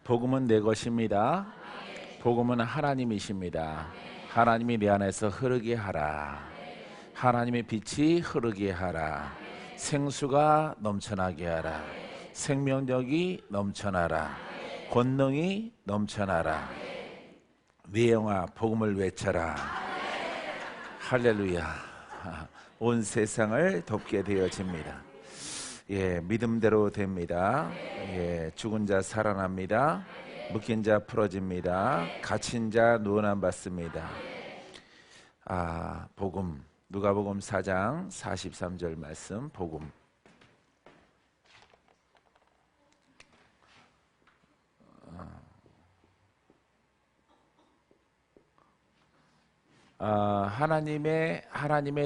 복음은 내 것입니다. 복음은 하나님이십니다. 하나님이 내 안에서 흐르게 하라. 하나님의 빛이 흐르게 하라. 생수가 넘쳐나게 하라. 생명력이 넘쳐나라. 권능이 넘쳐나라. 내 영아 복음을 외쳐라. 할렐루야. 온 세상을 돕게 되어집니다. 예, 믿음대로 됩니다. 예, 죽은 자 살아납니다. 묶인 자 풀어집니다. 갇힌 자 누워남 받습니다. 복음. 누가복음 4장 43절 말씀. 복음. 하나님의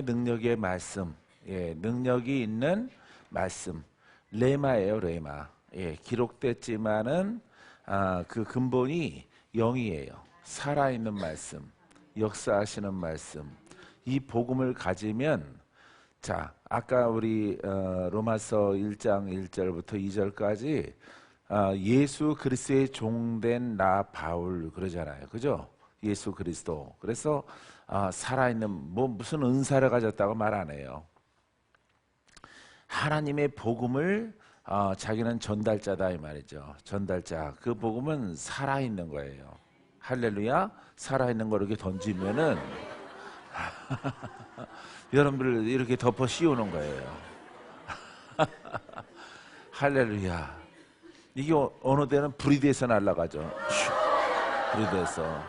능력의 말씀. 예, 능력이 있는 말씀. 레마예요, 레마. 예, 기록됐지만은 그 근본이 영이에요. 살아있는 말씀, 역사하시는 말씀. 이 복음을 가지면, 자, 아까 우리 로마서 1장 1절부터 2절까지 예수 그리스도의 종된 나 바울 그러잖아요. 그죠? 예수 그리스도. 그래서 살아있는 무슨 은사를 가졌다고 말 안 해요. 하나님의 복음을 자기는 전달자다 이 말이죠. 전달자. 그 복음은 살아있는 거예요. 할렐루야. 살아있는 거 이렇게 던지면은 여러분들 이렇게 덮어 씌우는 거예요. 할렐루야. 이게 어느 때는 불이 돼서 날아가죠. 불이 돼서.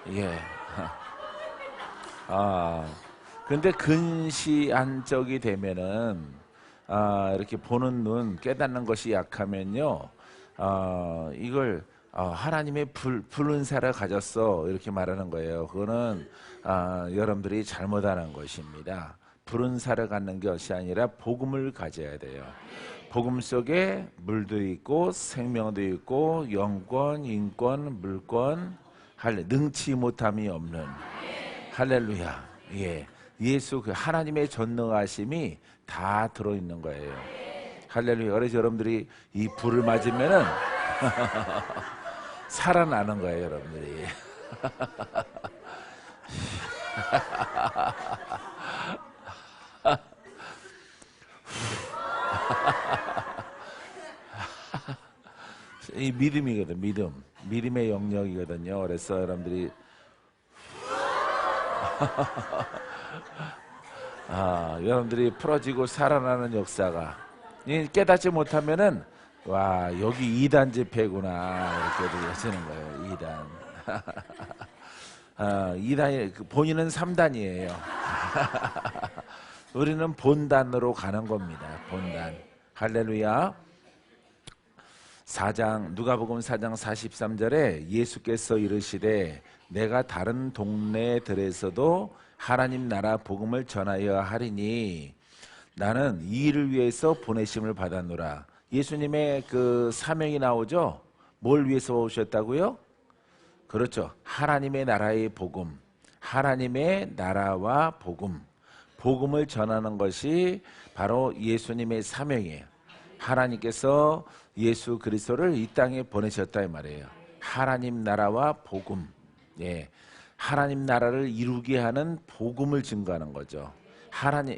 예. 근데 근시안적이 되면은 이렇게 보는 눈, 깨닫는 것이 약하면요, 이걸 하나님의 불은사를 가졌어 이렇게 말하는 거예요. 그거는 여러분들이 잘못하는 것입니다. 불은사를 갖는 것이 아니라 복음을 가져야 돼요. 복음 속에 물도 있고 생명도 있고 영권, 인권, 물권, 능치 못함이 없는 할렐루야. 예, 예수 그 하나님의 전능하심이 다 들어있는 거예요. 할렐루야. 그래서 여러분들이 이 불을 맞으면은 살아나는 거예요, 여러분들이. 이 믿음이거든, 믿음. 믿음의 영역이거든요. 그래서 여러분들이 여러분들이 풀어지고 살아나는 역사가 깨닫지 못하면은 와, 여기 2단 집회구나 이렇게 되시는 거예요. 2단. 2단이 본인은 3단이에요. 우리는 본단으로 가는 겁니다. 본단. 할렐루야. 누가복음 4장 43절에 예수께서 이르시되 내가 다른 동네들에서도 하나님 나라 복음을 전하여 하리니 나는 이 일을 위해서 보내심을 받았노라. 예수님의 그 사명이 나오죠. 뭘 위해서 오셨다고요? 그렇죠. 하나님의 나라의 복음, 하나님의 나라와 복음을 전하는 것이 바로 예수님의 사명이에요. 하나님께서 예수 그리스도를 이 땅에 보내셨다 이 말이에요. 하나님 나라와 복음. 예, 하나님 나라를 이루게 하는 복음을 증거하는 거죠.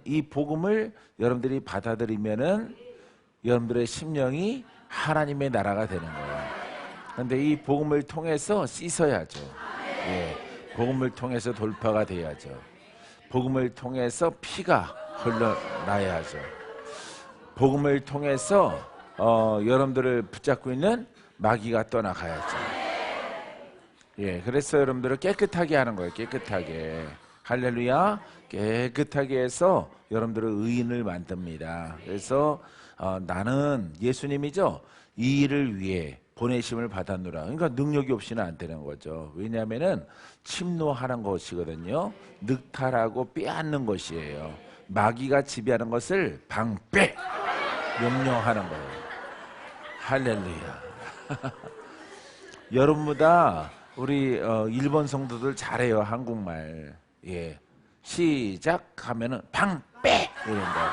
이 복음을 여러분들이 받아들이면은 여러분들의 심령이 하나님의 나라가 되는 거예요. 그런데 이 복음을 통해서 씻어야죠. 예, 복음을 통해서 돌파가 돼야죠. 복음을 통해서 피가 흘러나야죠. 복음을 통해서 여러분들을 붙잡고 있는 마귀가 떠나가야죠. 예, 그래서 여러분들을 깨끗하게 하는 거예요. 깨끗하게. 할렐루야. 깨끗하게 해서 여러분들을 의인을 만듭니다. 그래서 나는 예수님이죠. 이 일을 위해 보내심을 받았노라. 그러니까 능력이 없이는 안 되는 거죠. 왜냐하면은 침노하는 것이거든요. 늑탈하고 빼앗는 것이에요. 마귀가 지배하는 것을 방패 명령하는 거예요. 할렐루야. 여러분보다 우리 일본 성도들 잘해요. 한국말. 예, 시작하면은 방패 이런다.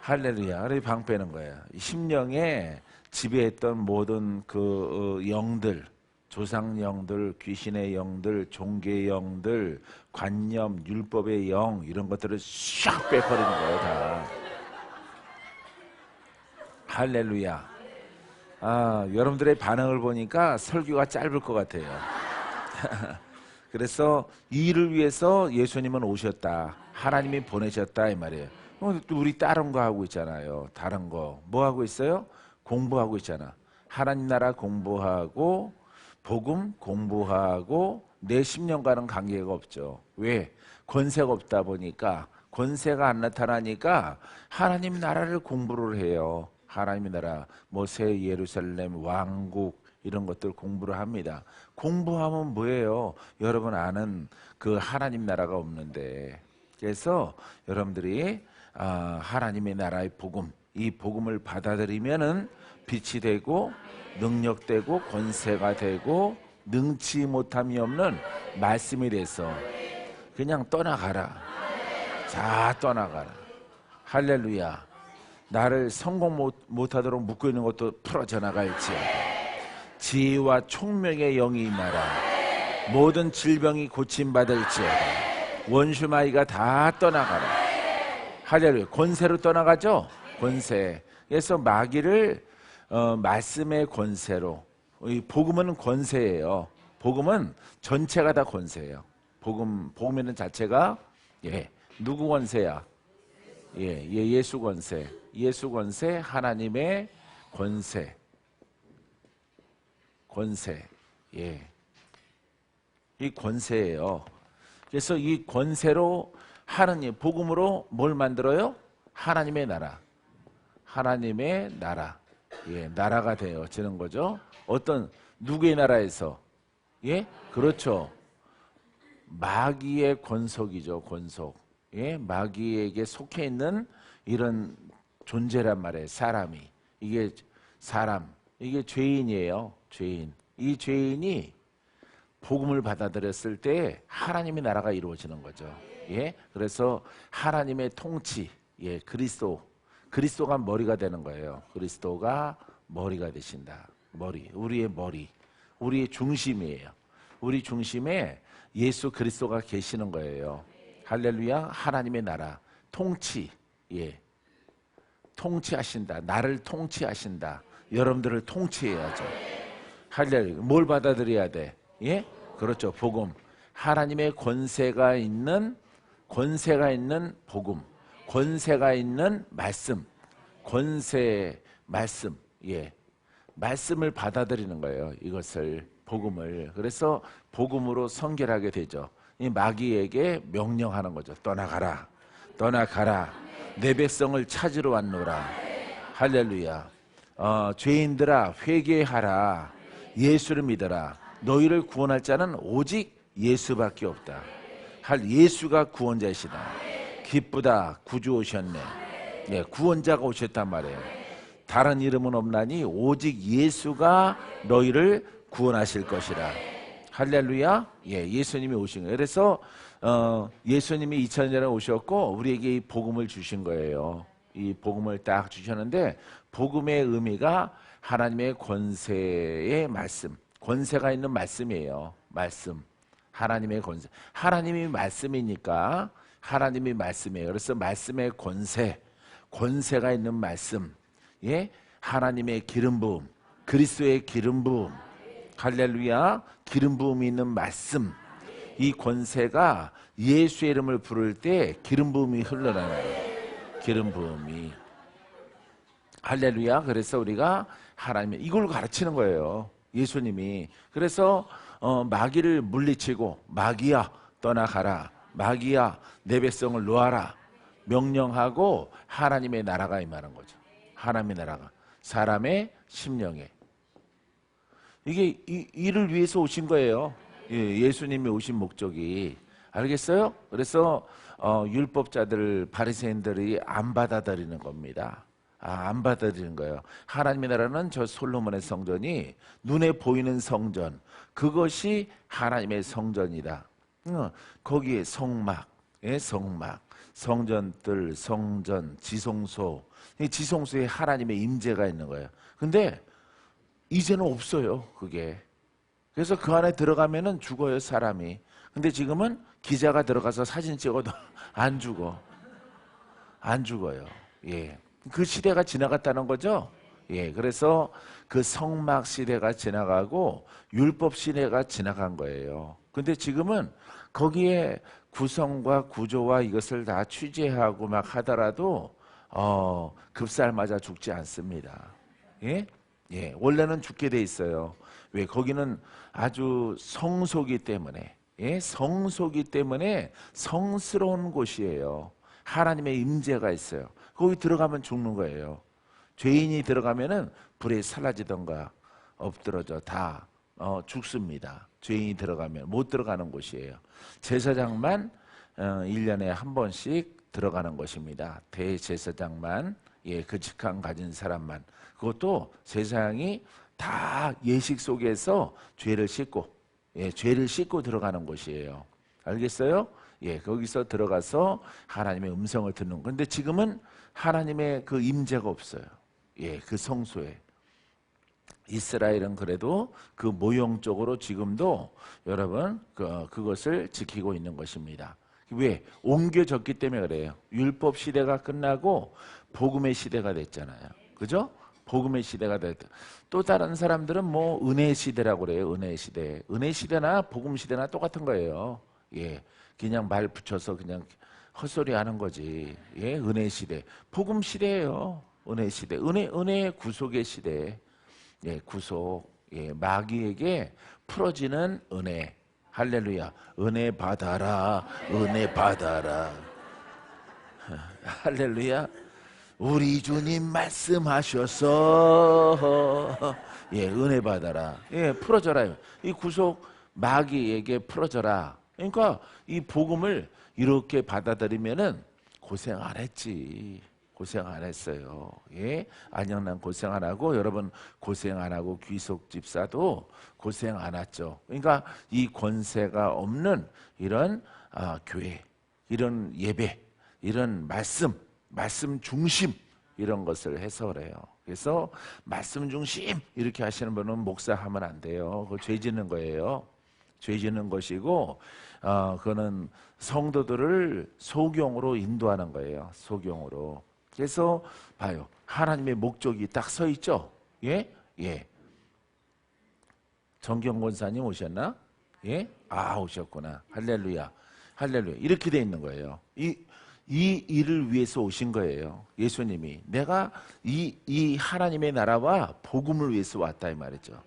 할렐루야. 그래 방패는 거야. 심령에 지배했던 모든 그 영들, 조상 영들, 귀신의 영들, 종교의 영들, 관념, 율법의 영 이런 것들을 샥 빼버리는 거예요. 다. 할렐루야. 여러분들의 반응을 보니까 설교가 짧을 것 같아요. 그래서 이 일을 위해서 예수님은 오셨다. 하나님이 보내셨다 이 말이에요. 우리 다른 거 하고 있잖아요. 다른 거. 뭐 하고 있어요? 공부하고 있잖아. 하나님 나라 공부하고 복음 공부하고 내 10년간은 관계가 없죠. 왜? 권세가 없다 보니까, 권세가 안 나타나니까 하나님 나라를 공부를 해요. 하나님의 나라, 새 예루살렘 왕국 이런 것들 공부를 합니다. 공부하면 뭐예요? 여러분 아는 그 하나님 나라가 없는데. 그래서 여러분들이 하나님의 나라의 복음, 이 복음을 받아들이면은 빛이 되고 능력되고 권세가 되고 능치 못함이 없는 말씀이 돼서 그냥 떠나가라. 자, 떠나가라. 할렐루야. 나를 성공 못하도록 묶고 있는 것도 풀어져 나갈지어다. 지혜와 총명의 영이 임하라. 모든 질병이 고침받을지어다. 원수마귀가 다 떠나가라. 할렐루야. 권세로 떠나가죠. 권세. 그래서 마귀를 말씀의 권세로. 이 복음은 권세예요. 복음은 전체가 다 권세예요. 복음이라는 자체가 누구 권세야? 예수 권세. 예수 권세, 하나님의 권세. 이 권세예요. 그래서 이 권세로 하나님 복음으로 뭘 만들어요? 하나님의 나라. 하나님의 나라. 나라가 되어지는 거죠. 어떤 누구의 나라에서? 그렇죠. 마귀의 권속이죠. 권속. 마귀에게 속해 있는 이런 존재란 말이에요. 사람이. 이게 사람. 이게 죄인이에요. 죄인. 이 죄인이 복음을 받아들였을 때 하나님의 나라가 이루어지는 거죠. 그래서 하나님의 통치. 그리스도가 머리가 되는 거예요. 그리스도가 머리가 되신다. 우리의 머리, 우리의 중심이에요. 우리 중심에 예수 그리스도가 계시는 거예요. 할렐루야. 하나님의 나라, 통치, 통치하신다. 나를 통치하신다. 여러분들을 통치해야죠. 할렐루야. 뭘 받아들여야 돼? 그렇죠. 복음. 하나님의 권세가 있는 복음. 권세가 있는 말씀. 말씀. 말씀을 받아들이는 거예요. 이것을, 복음을. 그래서 복음으로 선결하게 되죠. 이 마귀에게 명령하는 거죠. 떠나가라. 떠나가라. 내 백성을 찾으러 왔노라. 할렐루야. 죄인들아 회개하라. 예수를 믿어라. 너희를 구원할 자는 오직 예수밖에 없다. 예수가 구원자이시다. 기쁘다. 구주 오셨네. 구원자가 오셨단 말이에요. 다른 이름은 없나니 오직 예수가 너희를 구원하실 것이라. 할렐루야. 예수님이 오신 거예요. 그래서 예수님이 2000년 전에 오셨고 우리에게 이 복음을 주신 거예요. 이 복음을 딱 주셨는데, 복음의 의미가 하나님의 권세의 말씀, 권세가 있는 말씀이에요. 말씀. 하나님의 권세. 하나님이 말씀이니까 하나님이 말씀이에요. 그래서 말씀의 권세가 있는 말씀. 하나님의 기름 부음, 그리스도의 기름 부음. 할렐루야. 기름 부음이 있는 말씀. 이 권세가 예수의 이름을 부를 때 기름 부음이 흘러나는 거예요. 기름 부음이. 할렐루야. 그래서 우리가 하나님의 이걸 가르치는 거예요. 예수님이. 그래서 마귀를 물리치고, 마귀야 떠나가라. 마귀야 내 백성을 놓아라. 명령하고 하나님의 나라가 임하는 거죠. 하나님의 나라가 사람의 심령에. 이게 이를 위해서 오신 거예요. 예수님이 오신 목적이. 알겠어요? 그래서 율법자들, 바리새인들이 안 받아들이는 겁니다. 안 받아들이는 거예요. 하나님의 나라는 저 솔로몬의 성전이 눈에 보이는 성전, 그것이 하나님의 성전이다. 거기에 성막, 예, 성막, 성전들, 성전, 지성소. 이 지성소에 하나님의 임재가 있는 거예요. 근데 이제는 없어요, 그게. 그래서 그 안에 들어가면은 죽어요, 사람이. 근데 지금은 기자가 들어가서 사진 찍어도 안 죽어. 안 죽어요. 예. 그 시대가 지나갔다는 거죠. 예. 그래서 그 성막 시대가 지나가고 율법 시대가 지나간 거예요. 근데 지금은 거기에 구성과 구조와 이것을 다 취재하고 막 하더라도 급살 맞아 죽지 않습니다. 예? 예. 원래는 죽게 돼 있어요. 왜? 거기는 아주 성소기 때문에, 예? 성소기 때문에 성스러운 곳이에요. 하나님의 임재가 있어요. 거기 들어가면 죽는 거예요. 죄인이 들어가면은 불에 사라지던가 엎드러져 다 죽습니다. 죄인이 들어가면 못 들어가는 곳이에요. 제사장만 1년에 한 번씩 들어가는 것입니다. 대제사장만, 예, 그 직함 가진 사람만. 그것도 제사장이 다 예식 속에서 죄를 씻고, 예, 죄를 씻고 들어가는 곳이에요. 알겠어요? 예, 거기서 들어가서 하나님의 음성을 듣는. 근데 지금은 하나님의 그 임재가 없어요. 예, 그 성소에. 이스라엘은 그래도 그 모형적으로 지금도 여러분 그것을 지키고 있는 것입니다. 왜? 옮겨졌기 때문에 그래요. 율법 시대가 끝나고 복음의 시대가 됐잖아요. 그죠? 복음의 시대가 됐다. 또 다른 사람들은 뭐 은혜 시대라고 그래요. 은혜 시대. 은혜 시대나 복음 시대나 똑같은 거예요. 예. 그냥 말 붙여서 그냥 헛소리 하는 거지. 예, 은혜 시대. 복음 시대예요. 은혜 시대. 은혜의 구속의 시대. 예, 구속. 예, 마귀에게 풀어지는 은혜. 할렐루야. 은혜 받아라. 은혜 받아라. 할렐루야. 우리 주님 말씀하셔서 예, 은혜 받아라. 예, 풀어져라. 이 구속 마귀에게 풀어져라. 그러니까 이 복음을 이렇게 받아들이면은 고생 안 했지. 고생 안 했어요. 예? 안영란 고생 안 하고 여러분 고생 안 하고 귀속 집사도 고생 안 했죠. 그러니까 이 권세가 없는 이런 교회, 이런 예배, 이런 말씀 중심 이런 것을 해설해요. 그래서 말씀 중심 이렇게 하시는 분은 목사하면 안 돼요. 그거 죄 짓는 거예요. 죄 짓는 것이고 그거는 성도들을 소경으로 인도하는 거예요. 소경으로. 그래서 봐요. 하나님의 목적이 딱 서 있죠. 예? 예. 정경 권사님 오셨나? 예? 오셨구나. 할렐루야. 할렐루야. 이렇게 돼 있는 거예요. 이 일을 위해서 오신 거예요. 예수님이. 내가 이 하나님의 나라와 복음을 위해서 왔다 이 말이죠.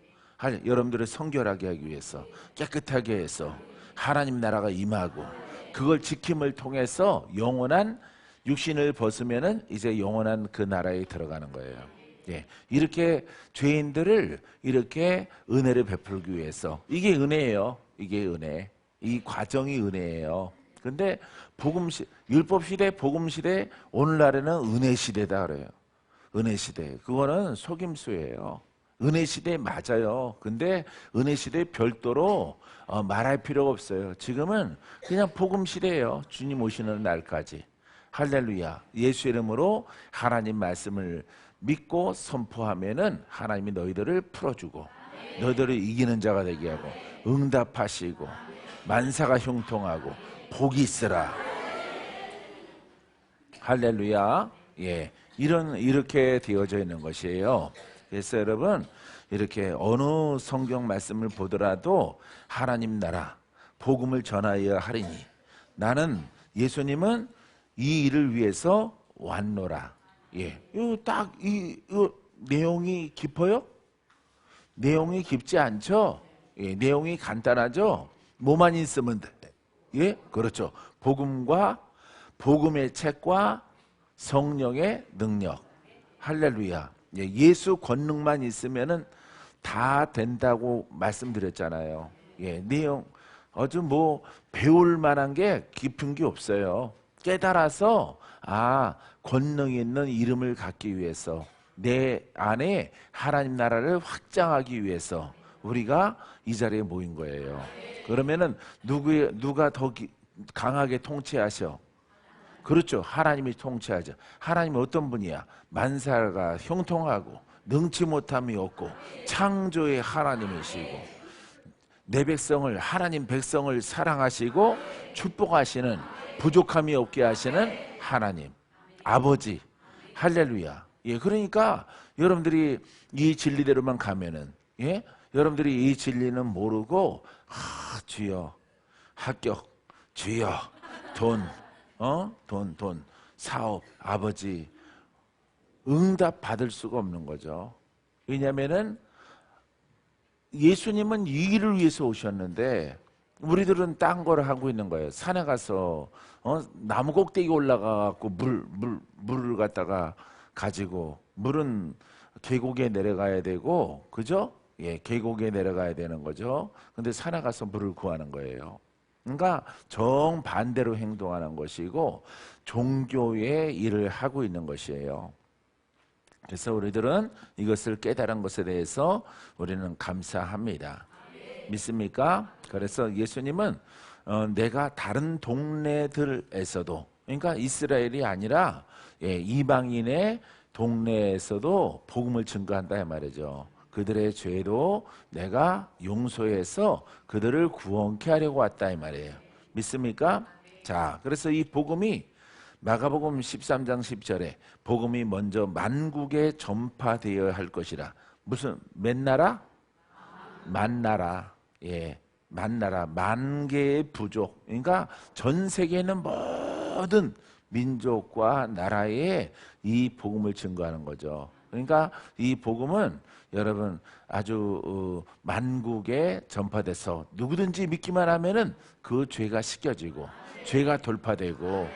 여러분들을 성결하게 하기 위해서, 깨끗하게 해서 하나님 나라가 임하고 그걸 지킴을 통해서 영원한 육신을 벗으면은 이제 영원한 그 나라에 들어가는 거예요. 예, 이렇게 죄인들을 이렇게 은혜를 베풀기 위해서. 이게 은혜예요. 이게 은혜. 이 과정이 은혜예요. 근데 율법 시대, 복음 시대, 오늘날에는 은혜 시대다 그래요. 은혜 시대. 그거는 속임수예요. 은혜 시대 맞아요. 근데 은혜 시대 별도로 말할 필요가 없어요. 지금은 그냥 복음 시대예요. 주님 오시는 날까지. 할렐루야. 예수 이름으로 하나님 말씀을 믿고 선포하면은 하나님이 너희들을 풀어주고 너희들을 이기는 자가 되게 하고 응답하시고 만사가 형통하고 복이 있으라. 할렐루야. 예, 이렇게 되어져 있는 것이에요. 그래서 여러분 이렇게 어느 성경 말씀을 보더라도 하나님 나라 복음을 전하여야 하리니 나는 예수님은 이 일을 위해서 왔노라. 예, 이 내용이 깊어요? 내용이 깊지 않죠? 예, 내용이 간단하죠? 뭐만 있으면 돼. 예, 그렇죠. 복음의 책과 성령의 능력. 할렐루야. 예, 예수 권능만 있으면은 다 된다고 말씀드렸잖아요. 예, 내용 아주 배울 만한 게 깊은 게 없어요. 깨달아서 권능 있는 이름을 갖기 위해서 내 안에 하나님 나라를 확장하기 위해서 우리가 이 자리에 모인 거예요. 그러면은 누가 더 강하게 통치하셔? 그렇죠. 하나님이 통치하죠. 하나님이 어떤 분이야? 만사가 형통하고 능치 못함이 없고 창조의 하나님이시고 내 백성을, 하나님 백성을 사랑하시고 축복하시는, 부족함이 없게 하시는 하나님 아버지. 할렐루야. 예, 그러니까 여러분들이 이 진리대로만 가면은, 예, 여러분들이 이 진리는 모르고 주여 합격, 주여 돈, 돈, 사업, 아버지 응답 받을 수가 없는 거죠. 왜냐하면은 예수님은 이 일을 위해서 오셨는데 우리들은 딴 거를 하고 있는 거예요. 산에 가서 나무 꼭대기 올라가갖고 물을 갖다가 가지고, 물은 계곡에 내려가야 되고, 그죠? 예, 계곡에 내려가야 되는 거죠. 근데 산에 가서 물을 구하는 거예요. 그러니까 정반대로 행동하는 것이고 종교의 일을 하고 있는 것이에요. 그래서 우리들은 이것을 깨달은 것에 대해서 우리는 감사합니다. 믿습니까? 그래서 예수님은 내가 다른 동네들에서도, 그러니까 이스라엘이 아니라 이방인의 동네에서도 복음을 증거한다 이 말이죠. 그들의 죄도 내가 용서해서 그들을 구원케 하려고 왔다 이 말이에요. 믿습니까? 자, 그래서 이 복음이 마가복음 13장 10절에 복음이 먼저 만국에 전파되어야 할 것이라. 무슨 몇 나라? 만나라. 예, 만나라. 만 개의 부족. 그러니까 전 세계에 있는 모든 민족과 나라에 이 복음을 증거하는 거죠. 그러니까 이 복음은 여러분 아주 만국에 전파돼서 누구든지 믿기만 하면은 그 죄가 씻겨지고 죄가 돌파되고,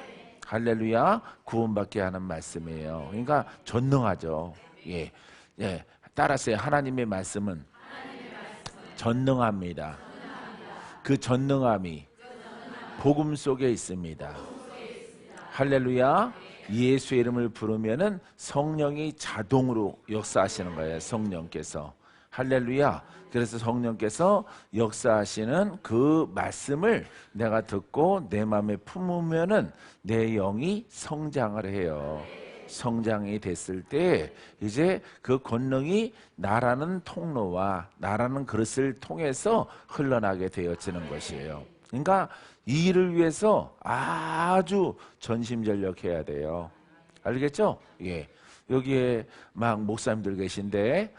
할렐루야, 구원받게 하는 말씀이에요. 그러니까 전능하죠. 예, 예, 따라서 하나님의 말씀은 전능합니다. 그 전능함이 복음 속에 있습니다. 할렐루야. 예수의 이름을 부르면은 성령이 자동으로 역사하시는 거예요. 성령께서. 할렐루야. 그래서 성령께서 역사하시는 그 말씀을 내가 듣고 내 마음에 품으면은 내 영이 성장을 해요. 성장이 됐을 때 이제 그 권능이 나라는 통로와 나라는 그릇을 통해서 흘러나게 되어지는 것이에요. 그러니까 이 일을 위해서 아주 전심전력해야 돼요. 알겠죠? 예. 여기에 막 목사님들 계신데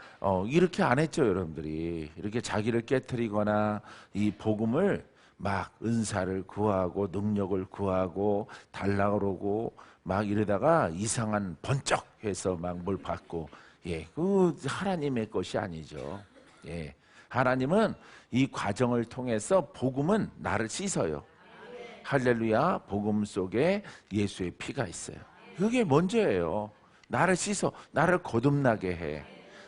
이렇게 안 했죠, 여러분들이. 이렇게 자기를 깨트리거나 이 복음을 막 은사를 구하고 능력을 구하고 달라고 그러고 막 이러다가 이상한 번쩍해서 막 뭘 받고, 예, 그 하나님의 것이 아니죠. 예. 하나님은 이 과정을 통해서 복음은 나를 씻어요. 할렐루야. 복음 속에 예수의 피가 있어요. 그게 먼저예요. 나를 씻어, 나를 거듭나게 해,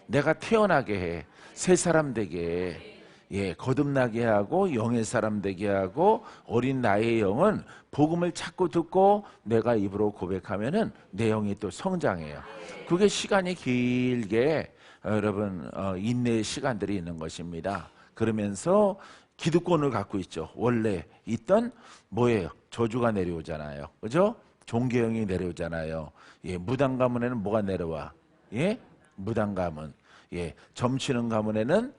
내가 태어나게 해, 새 사람 되게 해. 예, 거듭나게 하고 영의 사람 되게 하고, 어린 나의 영은 복음을 자꾸 듣고 내가 입으로 고백하면은 내 영이 또 성장해요. 그게 시간이 길게 여러분 인내의 시간들이 있는 것입니다. 그러면서 기득권을 갖고 있죠. 원래 있던 뭐예요? 저주가 내려오잖아요. 그죠? 종교형이 내려오잖아요. 예, 무당 가문에는 뭐가 내려와? 예? 무당 가문. 예, 점치는 가문에는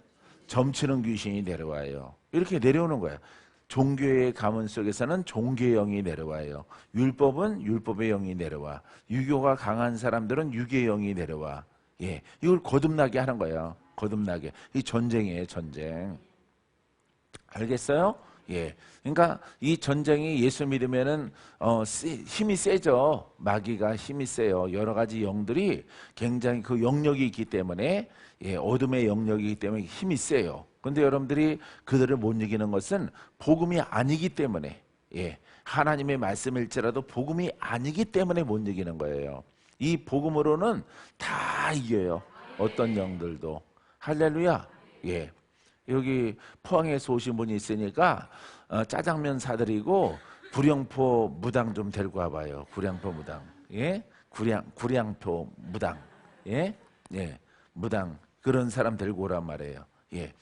점치는 귀신이 내려와요. 이렇게 내려오는 거예요. 종교의 가문 속에서는 종교의 영이 내려와요. 율법은 율법의 영이 내려와. 유교가 강한 사람들은 유교의 영이 내려와. 예, 이걸 거듭나게 하는 거예요. 거듭나게. 이 전쟁이에요, 전쟁. 알겠어요? 예. 그러니까 이 전쟁이 예수 믿으면은 힘이 세죠. 마귀가 힘이 세요. 여러 가지 영들이 굉장히 그 영역이 있기 때문에, 예, 어둠의 영역이기 때문에 힘이 세요. 근데 여러분들이 그들을 못 이기는 것은 복음이 아니기 때문에, 예, 하나님의 말씀일지라도 복음이 아니기 때문에 못 이기는 거예요. 이 복음으로는 다 이겨요. 어떤 영들도. 할렐루야. 예. 여기 포항에서 오신 분이 있으니까 짜장면 사드리고 구량포 무당 좀 데리고 와봐요. 구량포 무당. 예? 구량포 무당. 예? 예. 무당. 그런 사람 데리고 오란 말이에요. 예.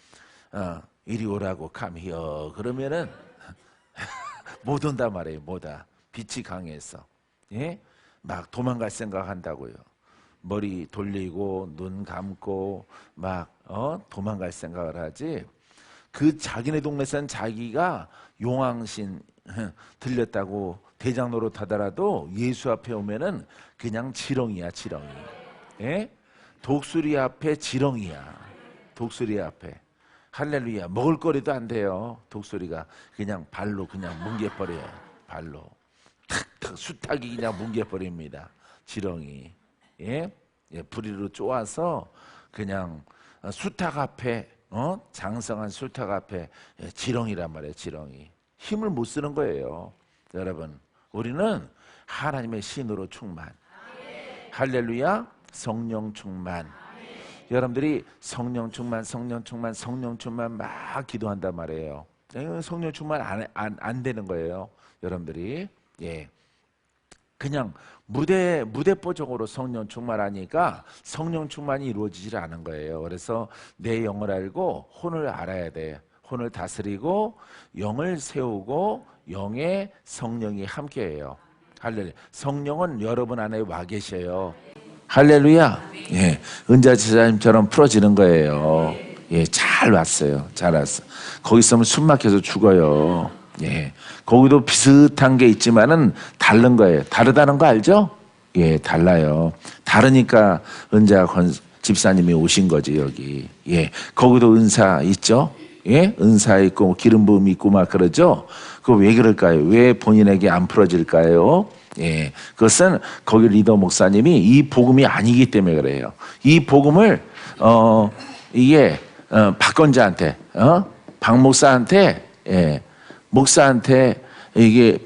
이리 오라고 come here. 그러면은 못 온단 말이에요. 뭐다. 빛이 강해서. 예? 막 도망갈 생각한다고요. 머리 돌리고 눈 감고 막 도망갈 생각을 하지. 그 자기네 동네선 자기가 용왕신 들렸다고 대장 노릇하더라도 예수 앞에 오면은 그냥 지렁이야, 지렁이. 예? 독수리 앞에 지렁이야. 독수리 앞에. 할렐루야. 먹을거리도 안 돼요. 독수리가 그냥 발로 그냥 뭉개버려요. 발로. 탁탁 수탉이 그냥 뭉개버립니다. 지렁이. 예? 예, 부리로 쪼아서 그냥 수탉 앞에 장성한 수탉 앞에 지렁이란 말이에요. 지렁이. 힘을 못 쓰는 거예요. 여러분, 우리는 하나님의 신으로 충만. 할렐루야. 성령 충만. 여러분들이 성령 충만, 성령 충만, 성령 충만 막 기도한단 말이에요. 성령 충만 안 되는 거예요. 여러분들이. 예. 그냥 무대뽀적으로 성령 충만하니까 성령 충만이 이루어지질 않은 거예요. 그래서 내 영을 알고 혼을 알아야 돼. 혼을 다스리고 영을 세우고 영의 성령이 함께해요. 할렐루야. 성령은 여러분 안에 와 계셔요. 할렐루야. 예, 은자 지사님처럼 풀어지는 거예요. 예, 잘 왔어요. 잘 왔어. 거기 있으면 숨 막혀서 죽어요. 예, 거기도 비슷한 게 있지만은 다른 거예요. 다르다는 거 알죠? 예, 달라요. 다르니까 은자 집사님이 오신 거지 여기. 예, 거기도 은사 있죠? 예, 은사 있고 기름 부음 있고 막 그러죠. 그거 왜 그럴까요? 왜 본인에게 안 풀어질까요? 예, 그것은 거기 리더 목사님이 이 복음이 아니기 때문에 그래요. 이 복음을 이게 박건자한테 박 목사한테 목사한테 이게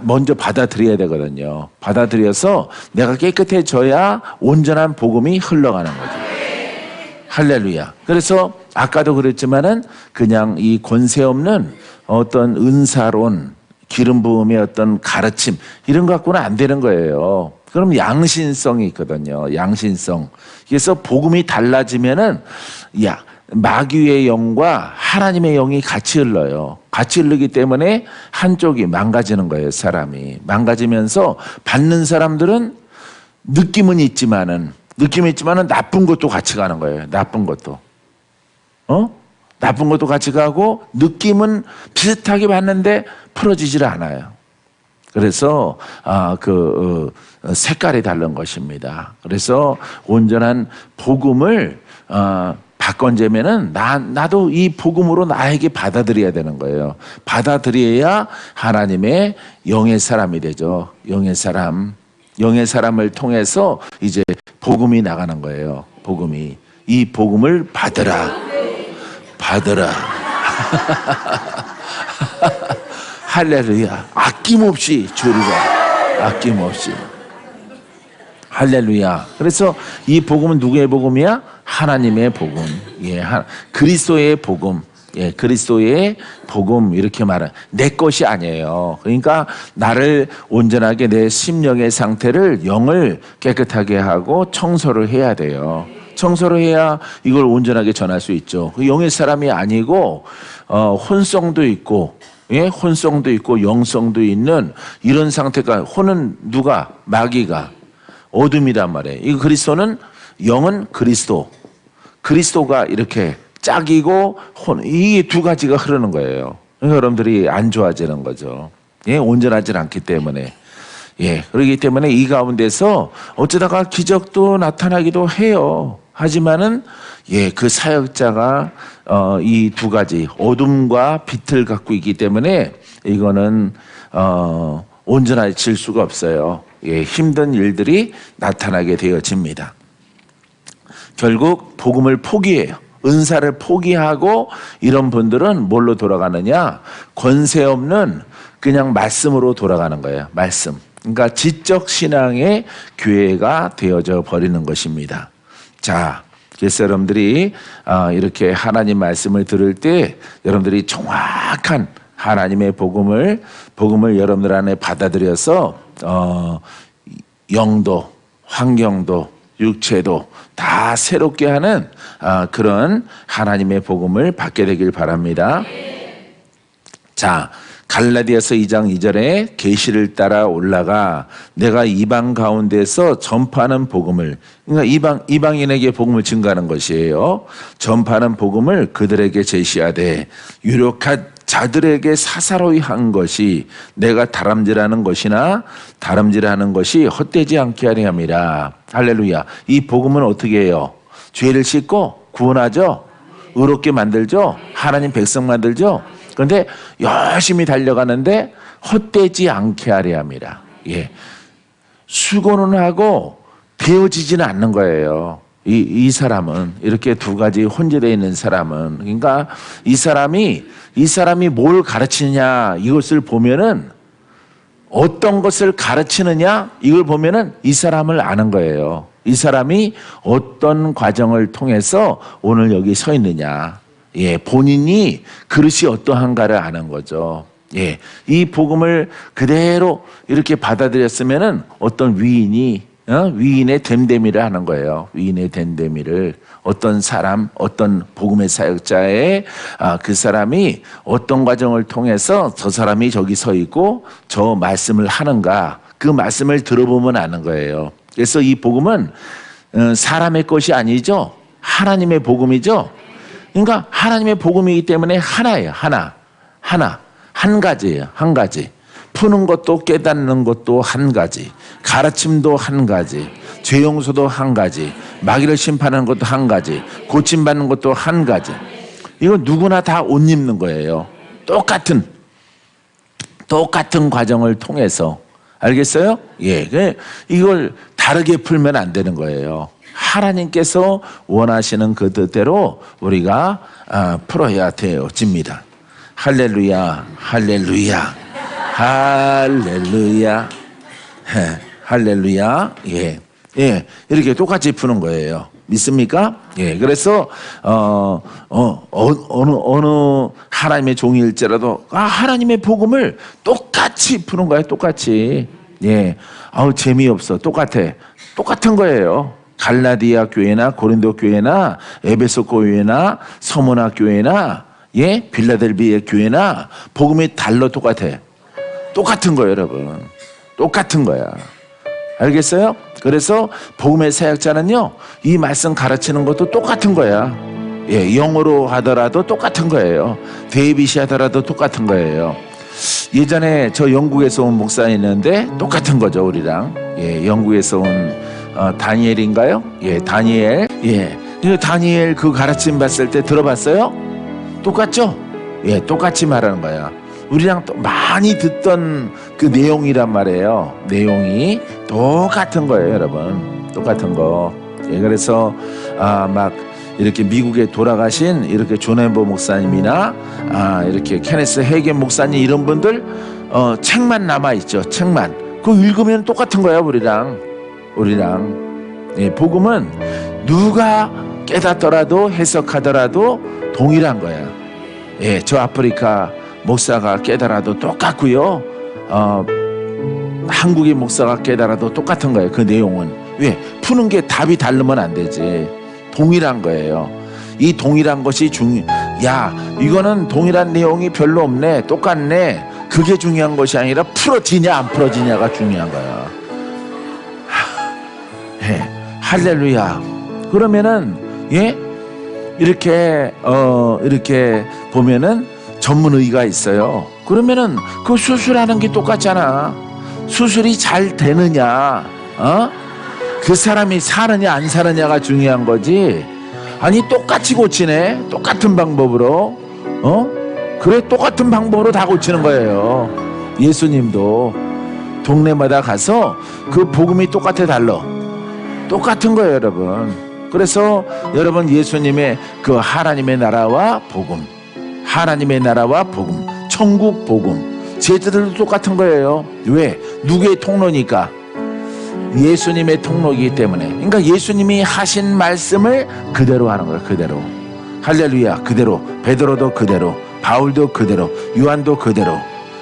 먼저 받아들여야 되거든요. 받아들여서 내가 깨끗해져야 온전한 복음이 흘러가는 거죠. 할렐루야. 그래서 아까도 그랬지만은 그냥 이 권세 없는 어떤 은사론, 기름 부음의 어떤 가르침 이런 거 갖고는 안 되는 거예요. 그럼 양신성이 있거든요. 양신성. 그래서 복음이 달라지면은 마귀의 영과 하나님의 영이 같이 흘러요. 같이 흐르기 때문에 한쪽이 망가지는 거예요. 사람이 망가지면서 받는 사람들은 느낌은 있지만은 나쁜 것도 같이 가는 거예요. 나쁜 것도 나쁜 것도 같이 가고 느낌은 비슷하게 받는데 풀어지질 않아요. 그래서 색깔이 다른 것입니다. 그래서 온전한 복음을 박건제면은 나도 이 복음으로 나에게 받아들여야 되는 거예요. 받아들여야 하나님의 영의 사람이 되죠. 영의 사람을 통해서 이제 복음이 나가는 거예요. 복음이. 이 복음을 받으라. 할렐루야. 아낌없이 주리라. 아낌없이. 할렐루야. 그래서 이 복음은 누구의 복음이야? 하나님의 복음. 예, 그리스도의 복음. 예, 그리스도의 복음 이렇게 말해. 내 것이 아니에요. 그러니까 나를 온전하게 내 심령의 상태를 영을 깨끗하게 하고 청소를 해야 돼요. 청소를 해야 이걸 온전하게 전할 수 있죠. 그 영의 사람이 아니고 혼성도 있고, 예, 혼성도 있고 영성도 있는 이런 상태가 혼은 누가? 마귀가 어둠이란 말이에요. 이 그리스도는 영은 그리스도가 이렇게 짝이고 이 두 가지가 흐르는 거예요. 여러분들이 안 좋아지는 거죠. 예, 온전하지 않기 때문에. 예, 그렇기 때문에 이 가운데서 어쩌다가 기적도 나타나기도 해요. 하지만은 그 사역자가 이 두 가지 어둠과 빛을 갖고 있기 때문에 이거는 온전해질 수가 없어요. 예, 힘든 일들이 나타나게 되어집니다. 결국 복음을 포기해요. 은사를 포기하고 이런 분들은 뭘로 돌아가느냐? 권세 없는 그냥 말씀으로 돌아가는 거예요. 말씀. 그러니까 지적 신앙의 교회가 되어져 버리는 것입니다. 자, 그래서 여러분들이 이렇게 하나님 말씀을 들을 때 여러분들이 정확한 하나님의 복음을 여러분들 안에 받아들여서 영도, 환경도, 육체도 다 새롭게 하는 그런 하나님의 복음을 받게 되길 바랍니다. 자, 갈라디아서 2장 2절에 계시를 따라 올라가 내가 이방 가운데서 전파하는 복음을, 그러니까 이방인에게 복음을 증가하는 것이에요. 전파하는 복음을 그들에게 제시하되 유력한 자들에게 사사로이 한 것이 내가 다람질하는 것이나 다람질하는 것이 헛되지 않게 하려 함이라. 할렐루야. 이 복음은 어떻게 해요? 죄를 씻고 구원하죠. 의롭게 만들죠. 하나님 백성 만들죠. 그런데 열심히 달려가는데 헛되지 않게 하려 함이라. 예. 수고는 하고 되어지지는 않는 거예요. 이 사람은, 이렇게 두 가지 혼재되어 있는 사람은, 그러니까 이 사람이 뭘 가르치느냐 이것을 보면은, 어떤 것을 가르치느냐 이걸 보면은 이 사람을 아는 거예요. 이 사람이 어떤 과정을 통해서 오늘 여기 서 있느냐. 예, 본인이 그릇이 어떠한가를 아는 거죠. 예, 이 복음을 그대로 이렇게 받아들였으면은 어떤 위인의 됨됨이를 하는 거예요. 위인의 됨됨이를. 어떤 사람, 어떤 복음의 사역자의 그 사람이 어떤 과정을 통해서 저 사람이 저기 서 있고 저 말씀을 하는가, 그 말씀을 들어보면 아는 거예요. 그래서 이 복음은 사람의 것이 아니죠. 하나님의 복음이죠. 그러니까 하나님의 복음이기 때문에 하나예요. 한 가지예요. 한 가지. 푸는 것도 깨닫는 것도 한 가지. 가르침도 한 가지. 죄 용서도 한 가지. 마귀를 심판하는 것도 한 가지. 고침받는 것도 한 가지. 이거 누구나 다 옷 입는 거예요. 똑같은 과정을 통해서. 알겠어요? 예. 이걸 다르게 풀면 안 되는 거예요. 하나님께서 원하시는 그 뜻대로 우리가 풀어야 되어집니다. 할렐루야, 할렐루야, 할렐루야, 할렐루야. 예, 이렇게 똑같이 푸는 거예요. 믿습니까? 예, 그래서 어느 하나님의 종일지라도 하나님의 복음을 똑같이 푸는 거예요. 똑같이. 예, 재미없어. 똑같은 거예요. 갈라디아 교회나 고린도 교회나 에베소 교회나 서문화 교회나 빌라델비아 교회나 복음이 똑같은 거예요, 여러분. 똑같은 거야. 알겠어요? 그래서 복음의 사역자는요, 이 말씀 가르치는 것도 똑같은 거야. 예, 영어로 하더라도 똑같은 거예요. 데이빗이 하더라도 똑같은 거예요. 예전에 저 영국에서 온 목사 있는데 똑같은 거죠, 우리랑. 예, 영국에서 온 다니엘인가요? 예, 다니엘. 예, 다니엘 그 가르침 봤을 때 들어봤어요? 똑같죠? 예, 똑같이 말하는 거야. 우리랑 또 많이 듣던 그 내용이란 말이에요. 내용이 똑같은 거예요, 여러분. 똑같은 거. 예, 그래서 막 이렇게 미국에 돌아가신 이렇게 존 엠버 목사님이나 이렇게 케네스 헤이겐 목사님 이런 분들 책만 남아 있죠. 책만. 그거 읽으면 똑같은 거야, 우리랑. 예, 복음은 누가 깨닫더라도 해석하더라도 동일한 거야. 예, 저 아프리카 목사가 깨달아도 똑같고요. 한국의 목사가 깨달아도 똑같은 거예요. 그 내용은. 왜? 푸는 게 답이 다르면 안 되지. 동일한 거예요. 이 동일한 것이 이거는 동일한 내용이 별로 없네. 똑같네. 그게 중요한 것이 아니라 풀어지냐 안 풀어지냐가 중요한 거야. 할렐루야. 그러면은 이렇게 보면은 전문의가 있어요. 그러면은 그 수술하는 게 똑같잖아. 수술이 잘 되느냐, 그 사람이 사느냐 안 사느냐가 중요한 거지. 아니 똑같이 고치네. 똑같은 방법으로. 그래, 똑같은 방법으로 다 고치는 거예요. 예수님도 동네마다 가서 그 복음이 똑같은 거예요, 여러분. 그래서 여러분, 예수님의 그 하나님의 나라와 복음, 천국 복음, 제자들도 똑같은 거예요. 왜? 누구의 통로니까? 예수님의 통로이기 때문에. 그러니까 예수님이 하신 말씀을 그대로 하는 거예요. 그대로. 할렐루야. 그대로. 베드로도 그대로, 바울도 그대로, 요한도 그대로.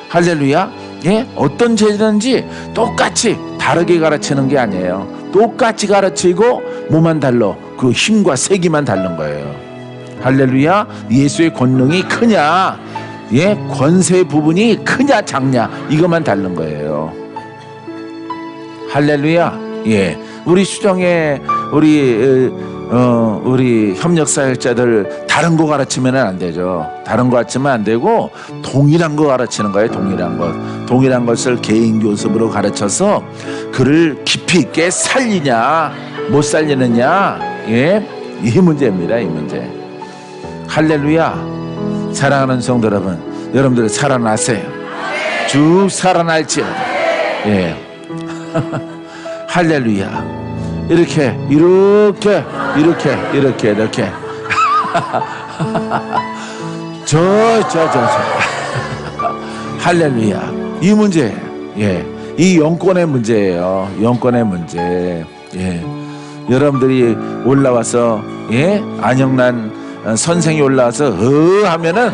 할렐루야. 예? 어떤 제자든지 똑같이 다르게 가르치는 게 아니에요. 똑같이 가르치고 뭐만 달라? 그 힘과 세기만 다른 거예요. 할렐루야. 예수의 권능이 크냐 예, 권세 부분이 크냐 작냐 이것만 다른 거예요. 할렐루야. 예, 우리 수정에 우리 협력사역자들 다른 거 가르치면 안 되죠. 다른 거 가르치면 안 되고 동일한 거 가르치는 거예요. 동일한 것을 개인 교습으로 가르쳐서 그를 깊이 있게 살리냐 못 살리느냐, 예, 이 문제입니다. 이 문제. 할렐루야. 사랑하는 성도 여러분, 여러분들 살아나세요. 쭉 살아날지어다. 예. 할렐루야. 이렇게 저 할렐루야. 이 문제, 예, 이 영권의 문제예요. 영권의 문제. 예, 여러분들이 올라와서, 예, 안영란 선생이 올라와서 하면은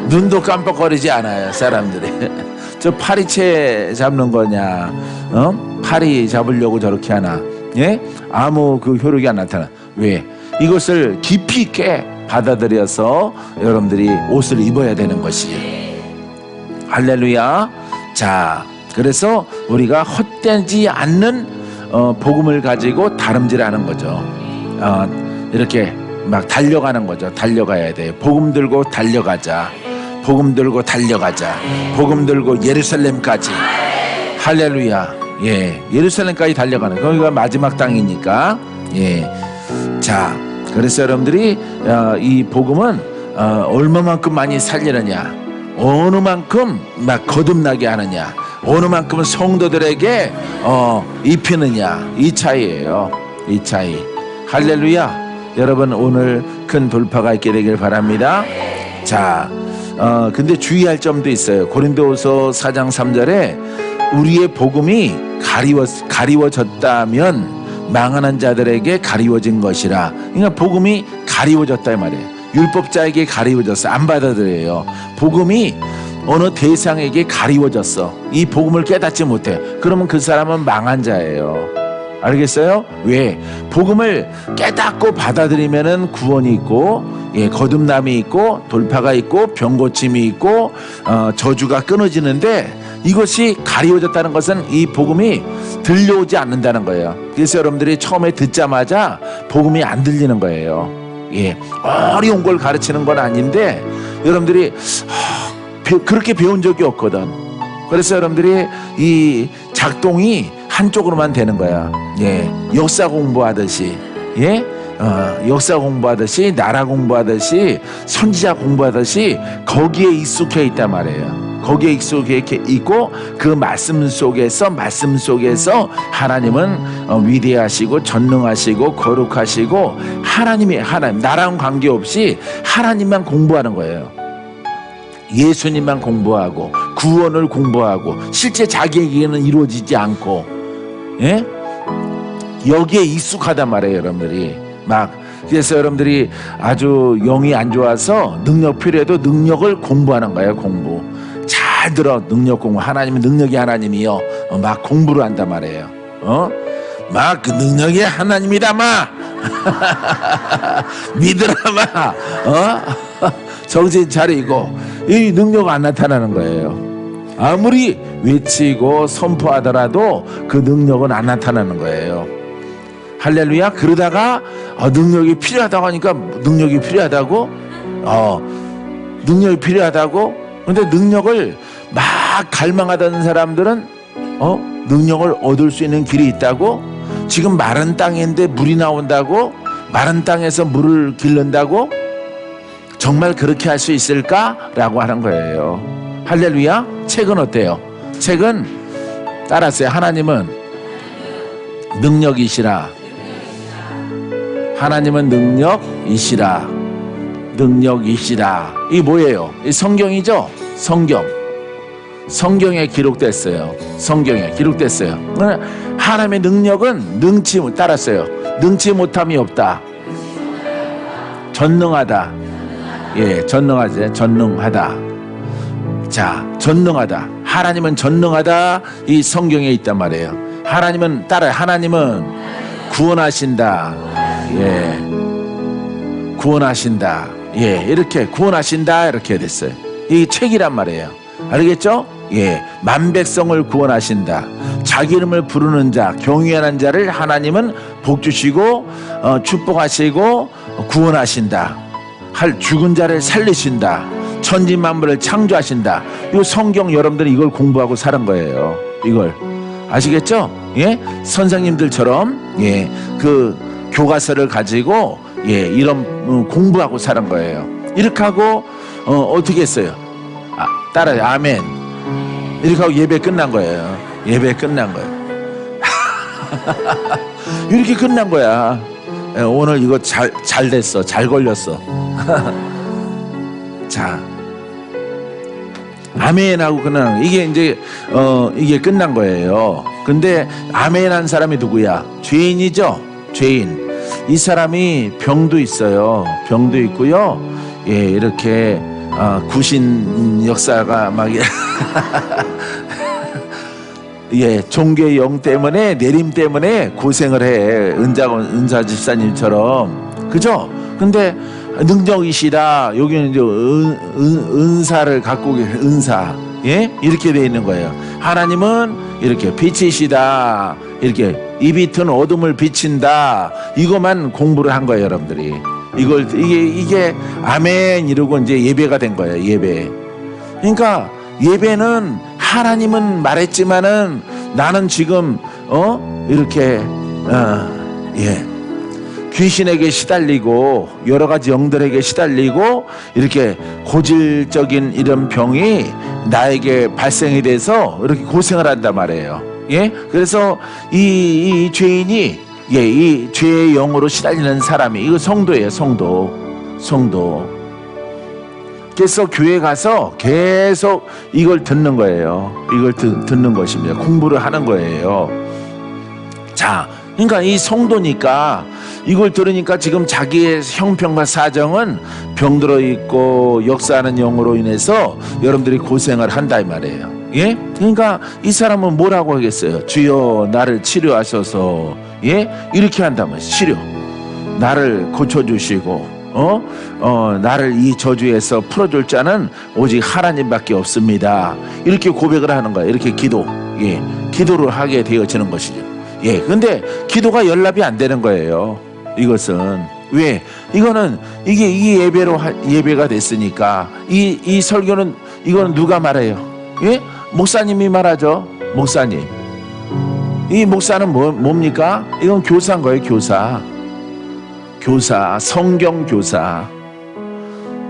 눈도 깜빡거리지 않아요. 사람들이. 저 파리채 잡는 거냐, 파리 잡으려고 저렇게 하나, 예? 아무 그 효력이 안 나타나. 왜? 이것을 깊이 있게 받아들여서 여러분들이 옷을 입어야 되는 것이에요. 할렐루야. 자, 그래서 우리가 헛되지 않는 복음을 가지고 다름질하는 거죠. 이렇게 막 달려가는 거죠. 달려가야 돼요. 복음 들고 달려가자. 복음 들고 달려가자. 복음 들고 예루살렘까지. 할렐루야. 예, 예루살렘까지 달려가는, 거기가 마지막 땅이니까. 예. 자, 그래서 여러분들이 이 복음은 얼마만큼 많이 살리느냐, 어느 만큼 막 거듭나게 하느냐, 어느 만큼 성도들에게 입히느냐, 이 차이예요. 이 차이. 할렐루야. 여러분 오늘 큰 돌파가 있게 되길 바랍니다. 자, 근데 주의할 점도 있어요. 고린도후서 4장 3절에 우리의 복음이 가리워졌다면 망하는 자들에게 가리워진 것이라. 그러니까 복음이 가리워졌다 이 말이에요. 율법자에게 가리워졌어. 안 받아들여요. 복음이 어느 대상에게 가리워졌어. 이 복음을 깨닫지 못해. 그러면 그 사람은 망한 자예요. 알겠어요? 왜? 복음을 깨닫고 받아들이면은 구원이 있고, 예, 거듭남이 있고, 돌파가 있고, 병고침이 있고, 저주가 끊어지는데, 이것이 가리워졌다는 것은 이 복음이 들려오지 않는다는 거예요. 그래서 여러분들이 처음에 듣자마자 복음이 안 들리는 거예요. 예, 어려운 걸 가르치는 건 아닌데 여러분들이 그렇게 배운 적이 없거든. 그래서 여러분들이 이 작동이 한쪽으로만 되는 거야. 예, 역사 공부하듯이, 예, 역사 공부하듯이, 나라 공부하듯이, 선지자 공부하듯이 거기에 익숙해 있단 말이에요. 거기에 익숙해 있고 그 말씀 속에서 하나님은 위대하시고 전능하시고 거룩하시고 하나님 나랑 관계없이 하나님만 공부하는 거예요. 예수님만 공부하고 구원을 공부하고 실제 자기에게는 이루어지지 않고, 예? 여기에 익숙하단 말이에요. 여러분들이 막, 그래서 여러분들이 아주 영이 안 좋아서 능력 필요해도 능력을 공부하는 거예요. 공부 잘 들어. 능력 공부. 하나님은 능력이 하나님이요. 막 공부를 한단 말이에요. 막 그 능력이 하나님이다 마. 믿으라 마. 정신 차리고. 이 능력 안 나타나는 거예요. 아무리 외치고 선포하더라도 그 능력은 안 나타나는 거예요. 할렐루야. 그러다가 능력이 필요하다고 하니까 능력이 필요하다고, 능력이 필요하다고. 근데 능력을 막 갈망하던 사람들은 능력을 얻을 수 있는 길이 있다고, 지금 마른 땅인데 물이 나온다고, 마른 땅에서 물을 기른다고, 정말 그렇게 할 수 있을까라고 하는 거예요. 할렐루야. 책은 어때요? 책은 따랐어요. 하나님은 능력이시라. 하나님은 능력이시라. 능력이시라. 이게 뭐예요? 이 성경이죠? 성경에 기록됐어요. 성경에 기록됐어요. 하나님의 능력은 따랐어요. 능치 못함이 없다. 전능하다. 예, 전능하지. 전능하다. 자, 전능하다. 하나님은 전능하다. 이 성경에 있단 말이에요. 하나님은 하나님은 구원하신다. 예, 구원하신다. 예, 이렇게 구원하신다 이렇게 됐어요. 이 책이란 말이에요. 알겠죠? 예, 만백성을 구원하신다. 자기 이름을 부르는 자, 경외하는 자를 하나님은 복 주시고 축복하시고 구원하신다. 죽은 자를 살리신다. 천지 만물을 창조하신다. 이 성경 여러분들이 이걸 공부하고 사는 거예요. 이걸 아시겠죠? 예, 선생님들처럼 예, 그 교과서를 가지고 예, 이런 공부하고 사는 거예요. 이렇게 하고 어떻게 했어요? 따라요. 아멘. 이렇게 하고 예배 끝난 거예요. 예배 끝난 거예요. 이렇게 끝난 거야. 오늘 이거 잘 됐어. 잘 걸렸어. 자, 아멘 하고 끝나는 이게 이제 이게 끝난 거예요. 근데 아멘 한 사람이 누구야? 죄인이죠. 죄인. 이 사람이 병도 있어요. 병도 있고요. 예, 이렇게 구신 역사가 막 예, 종교의 영 때문에 내림 때문에 고생을 해. 은사 집사님처럼. 그죠? 근데 능력이시다. 여기는 이제 은사를 갖고 은사. 예? 이렇게 돼 있는 거예요. 하나님은 이렇게 빛이시다. 이렇게 입이 튼 어둠을 비친다. 이것만 공부를 한 거예요, 여러분들이. 이게 아멘 이러고 이제 예배가 된 거예요. 예배. 그러니까 예배는 하나님은 말했지만은 나는 지금 이렇게 예, 귀신에게 시달리고 여러 가지 영들에게 시달리고 이렇게 고질적인 이런 병이 나에게 발생이 돼서 이렇게 고생을 한단 말이에요. 예, 그래서 이 죄인이 예, 이 죄의 영으로 시달리는 사람이 이거 성도예요. 성도. 그래서 교회 가서 계속 이걸 듣는 거예요. 이걸 듣는 것입니다. 공부를 하는 거예요. 자, 그러니까 이 성도니까 이걸 들으니까 지금 자기의 형편과 사정은 병들어 있고 역사하는 영으로 인해서 여러분들이 고생을 한다 이 말이에요. 예? 그러니까 이 사람은 뭐라고 하겠어요? 주여 나를 치료하셔서 예? 이렇게 한다면 치료 나를 고쳐주시고 나를 이 저주에서 풀어줄 자는 오직 하나님밖에 없습니다. 이렇게 고백을 하는 거예요. 이렇게 예, 기도를 하게 되어지는 것이죠. 예, 근데 기도가 연락이 안 되는 거예요. 이것은 왜? 이거는 이게 이 예배가 됐으니까 이 설교는 이거는 누가 말해요? 예? 목사님이 말하죠. 목사님. 이 목사는 뭡니까? 이건 교사인 거예요. 교사, 성경 교사.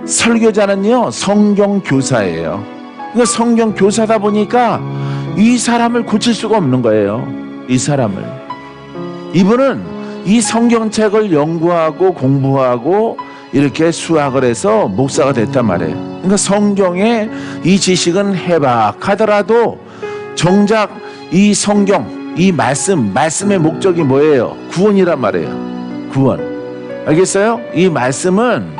설교자는요, 성경 교사예요. 그러니까 성경 교사다 보니까 이 사람을 고칠 수가 없는 거예요. 이 사람을. 이분은 이 성경책을 연구하고 공부하고 이렇게 수학을 해서 목사가 됐단 말이에요. 그러니까 성경의 이 지식은 해박하더라도 정작 이 성경, 이 말씀의 목적이 뭐예요? 구원이란 말이에요. 구원. 알겠어요? 이 말씀은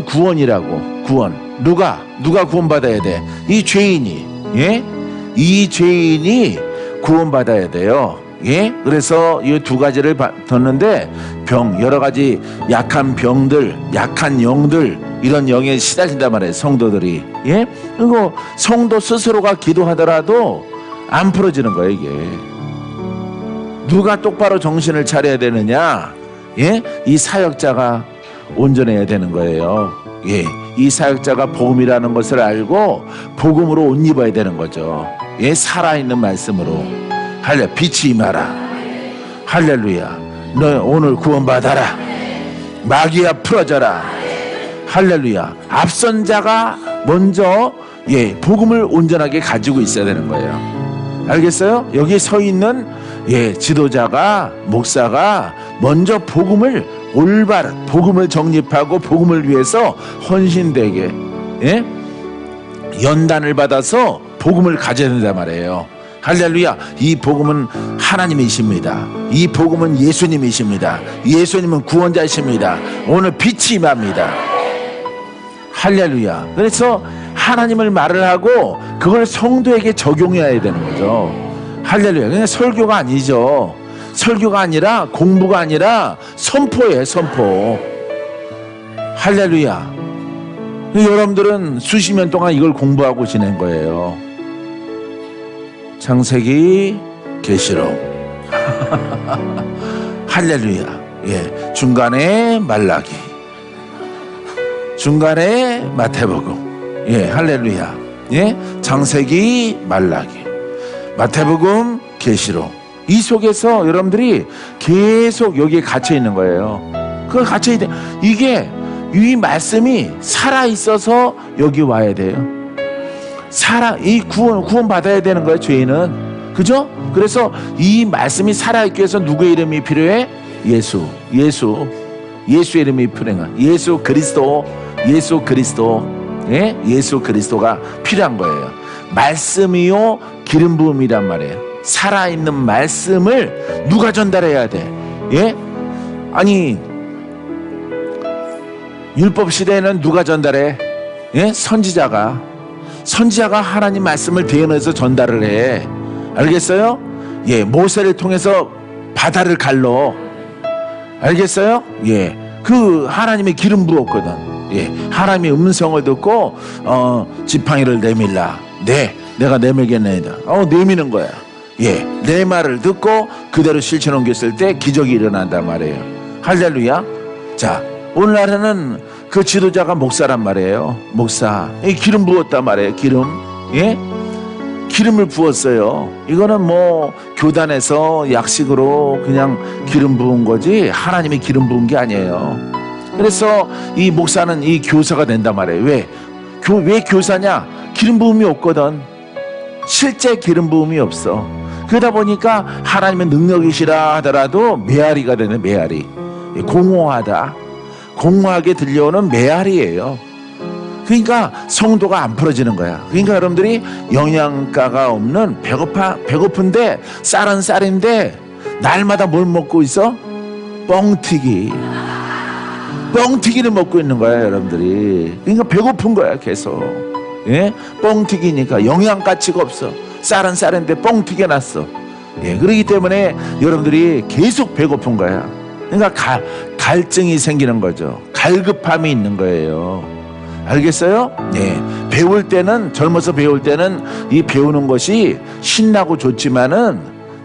구원이라고. 구원. 누가 구원받아야 돼? 이 죄인이. 예? 이 죄인이 구원받아야 돼요. 예? 그래서 이 두 가지를 뒀는데 여러 가지 약한 병들, 약한 영들 이런 영에 시달린단 말이에요. 성도들이. 예? 그리고 성도 스스로가 기도하더라도 안 풀어지는 거예요. 이게. 누가 똑바로 정신을 차려야 되느냐? 예? 이 사역자가 온전해야 되는 거예요. 예, 이 사역자가 복음이라는 것을 알고 복음으로 옷 입어야 되는 거죠. 예, 살아있는 말씀으로. 할렐루야. 빛이 임하라. 할렐루야. 너 오늘 구원받아라. 마귀야 풀어져라. 할렐루야. 앞선 자가 먼저 예, 복음을 온전하게 가지고 있어야 되는 거예요. 알겠어요? 여기 서 있는 예, 지도자가, 목사가 먼저 복음을 올바른 복음을 정립하고 복음을 위해서 헌신되게 예? 연단을 받아서 복음을 가져야 된단 말이에요. 할렐루야. 이 복음은 하나님이십니다. 이 복음은 예수님이십니다. 예수님은 구원자이십니다. 오늘 빛이 임합니다. 할렐루야. 그래서 하나님을 말을 하고 그걸 성도에게 적용해야 되는 거죠. 할렐루야. 그냥 설교가 아니죠. 설교가 아니라 공부가 아니라 선포예요. 선포. 할렐루야. 여러분들은 수십 년 동안 이걸 공부하고 지낸 거예요. 창세기, 계시록. 할렐루야. 예, 중간에 말라기, 중간에 마태복음. 예, 할렐루야. 예, 창세기, 말라기, 마태복음, 계시록. 이 속에서 여러분들이 계속 여기에 갇혀 있는 거예요. 그 갇혀 있는 이게 이 말씀이 살아 있어서 여기 와야 돼요. 이 구원 받아야 되는 거예요. 죄인은, 그죠? 그래서 이 말씀이 살아 있기 위해서 누구의 이름이 필요해? 예수 이름이 필요한 예수 그리스도. 예? 예수 그리스도가 필요한 거예요. 말씀이요 기름 부음이란 말이에요. 살아있는 말씀을 누가 전달해야 돼? 예? 아니 율법 시대에는 누가 전달해? 예? 선지자가 하나님 말씀을 대언해서 전달을 해. 알겠어요? 예, 모세를 통해서 바다를 갈러. 알겠어요? 예, 그 하나님의 기름 부었거든. 예, 하나님의 음성을 듣고 지팡이를 내밀라. 네, 내가 내밀겠나이다. 내미는 거야. 예, 내 말을 듣고 그대로 실천 옮겼을 때 기적이 일어난단 말이에요. 할렐루야. 자, 오늘날에는 그 지도자가 목사란 말이에요. 목사, 기름 부었단 말이에요. 기름, 예, 기름을 부었어요. 이거는 뭐 교단에서 약식으로 그냥 기름 부은 거지 하나님이 기름 부은 게 아니에요. 그래서 이 목사는 이 교사가 된단 말이에요. 왜 교사냐? 기름 부음이 없거든. 실제 기름 부음이 없어. 그러다 보니까 하나님의 능력이시라 하더라도 메아리가 되는 메아리. 공허하게 들려오는 메아리예요. 그러니까 성도가 안 풀어지는 거야. 그러니까 여러분들이 영양가가 없는 배고픈데 쌀은 쌀인데 날마다 뭘 먹고 있어? 뻥튀기를 먹고 있는 거야 여러분들이. 그러니까 배고픈 거야 계속. 예? 뻥튀기니까 영양가치가 없어. 쌀은 쌀인데 뻥튀기 났어. 예, 그렇기 때문에 여러분들이 계속 배고픈 거야. 그러니까 갈증이 생기는 거죠. 갈급함이 있는 거예요. 알겠어요? 예. 젊어서 배울 때는 이 배우는 것이 신나고 좋지만은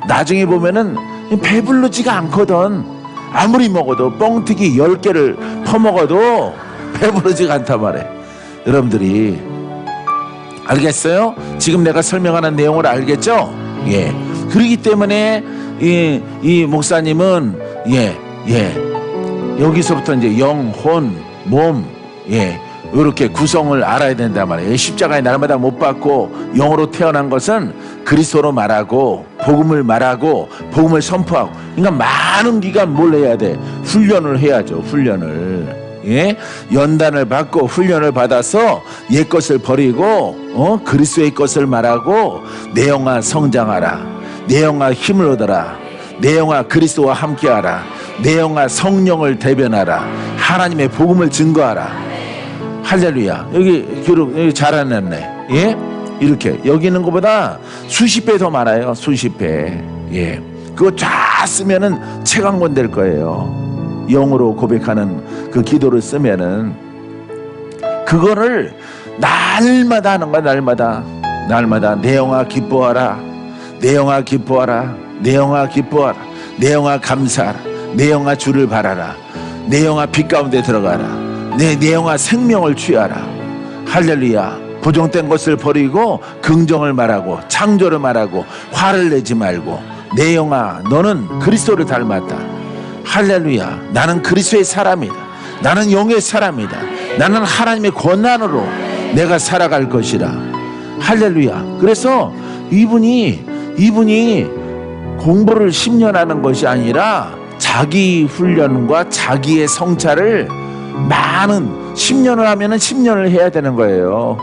나중에 보면은 배부르지가 않거든. 아무리 먹어도 뻥튀기 10개를 퍼먹어도 배부르지가 않단 말이에요. 여러분들이 알겠어요? 지금 내가 설명하는 내용을 알겠죠? 예. 그렇기 때문에 이 목사님은 여기서부터 이제 영, 혼, 몸, 이렇게 구성을 알아야 된단 말이에요. 십자가에 날마다 못 박고 영으로 태어난 것은 그리스도로 말하고 복음을 말하고 복음을 선포하고. 그러니까 많은 기간 뭘 해야 돼? 훈련을 해야죠. 훈련을. 예? 연단을 받고 훈련을 받아서 옛 것을 버리고 그리스도의 것을 말하고 내 영아 성장하라. 내 영아 힘을 얻어라. 내 영아 그리스도와 함께하라. 내 영아 성령을 대변하라. 하나님의 복음을 증거하라. 할렐루야. 여기 잘해놨네. 예? 이렇게 여기 있는 것보다 수십 배 더 많아요. 수십 배. 예. 그거 쫙 쓰면은 책 한 권 될 거예요. 영으로 고백하는 그 기도를 쓰면은 그거를 날마다 하는 거야. 날마다 내 영아 기뻐하라. 내 영아 기뻐하라. 내 영아 기뻐하라. 내 영아 감사하라. 내 영아 주를 바라라. 내 영아 빛 가운데 들어가라. 내 영아 생명을 취하라. 할렐루야. 부정된 것을 버리고 긍정을 말하고 창조를 말하고 화를 내지 말고 내 영아 너는 그리스도를 닮았다. 할렐루야. 나는 그리스도의 사람이다. 나는 영의 사람이다. 나는 하나님의 권한으로 내가 살아갈 것이라. 할렐루야. 그래서 이분이 공부를 10년 하는 것이 아니라 자기 훈련과 자기의 성찰을 많은 10년을 하면은 10년을 해야 되는 거예요.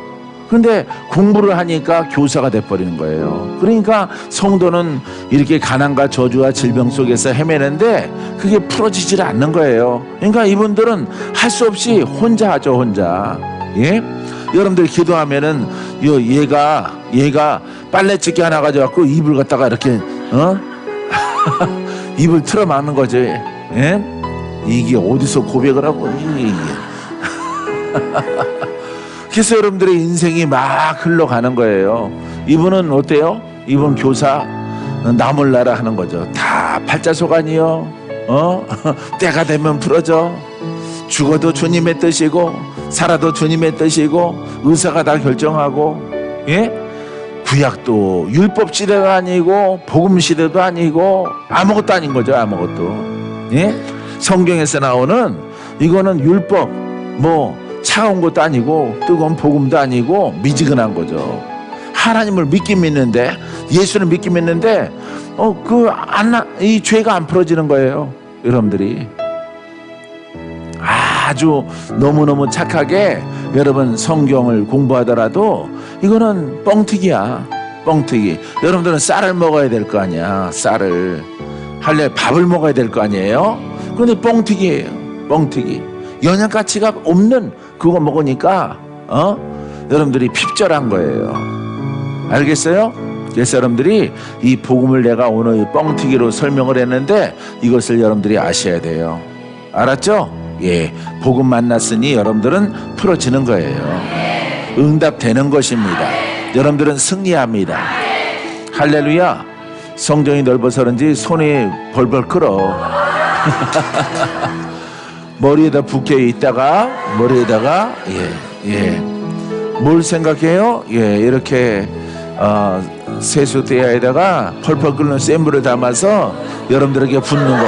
그런데 공부를 하니까 교사가 돼버리는 거예요. 그러니까 성도는 이렇게 가난과 저주와 질병 속에서 헤매는데 그게 풀어지질 않는 거예요. 그러니까 이분들은 할 수 없이 혼자 하죠. 혼자. 예? 여러분들 기도하면은 얘가 빨래집게 하나 가져갖고 입을 갖다가 이렇게 입을 틀어 막는 거지. 예? 이게 어디서 고백을 하고 이게 그래서 여러분들의 인생이 막 흘러가는 거예요. 이분은 어때요? 이분 교사 나 몰라라 하는 거죠. 다 팔자소간이요. 때가 되면 풀어져. 죽어도 주님의 뜻이고 살아도 주님의 뜻이고 의사가 다 결정하고, 예? 구약도 율법 시대가 아니고 복음 시대도 아니고 아무것도 아닌 거죠. 아무것도. 예? 성경에서 나오는 이거는 율법 뭐 차가운 것도 아니고 뜨거운 복음도 아니고 미지근한 거죠. 하나님을 믿긴 믿는데, 예수를 믿긴 믿는데 이 죄가 안 풀어지는 거예요. 여러분들이 아주 너무너무 착하게 여러분 성경을 공부하더라도 이거는 뻥튀기야. 뻥튀기. 여러분들은 쌀을 먹어야 될 거 아니야. 쌀을 할래 밥을 먹어야 될 거 아니에요. 그런데 뻥튀기예요. 뻥튀기. 영양가치가 없는 그거 먹으니까 여러분들이 핍절한 거예요. 알겠어요? 그래서 여러분들이 이 복음을 내가 오늘 뻥튀기로 설명을 했는데 이것을 여러분들이 아셔야 돼요. 알았죠? 예, 복음 만났으니 여러분들은 풀어지는 거예요. 응답되는 것입니다. 여러분들은 승리합니다. 할렐루야. 성경이 넓어서 그런지 손이 벌벌 끓어. 머리에다 북해 있다가 머리에다가 뭘 생각해요? 예, 이렇게 세수대야에다가 펄펄 끓는 센 물을 담아서 여러분들에게 붓는 거.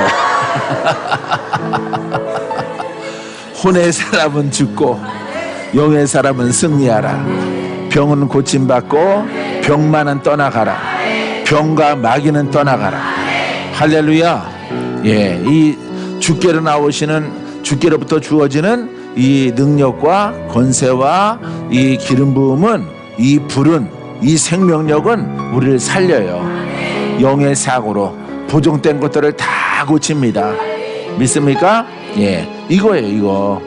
혼의 사람은 죽고 영의 사람은 승리하라. 병은 고침받고 병만은 떠나가라. 병과 마귀는 떠나가라. 할렐루야. 예, 이 주께로 나오시는, 주께로부터 주어지는 이 능력과 권세와 이 기름 부음은, 이 불은, 이 생명력은 우리를 살려요. 영의 사고로 보존된 것들을 다 고칩니다. 믿습니까? 예, 이거예요. 이거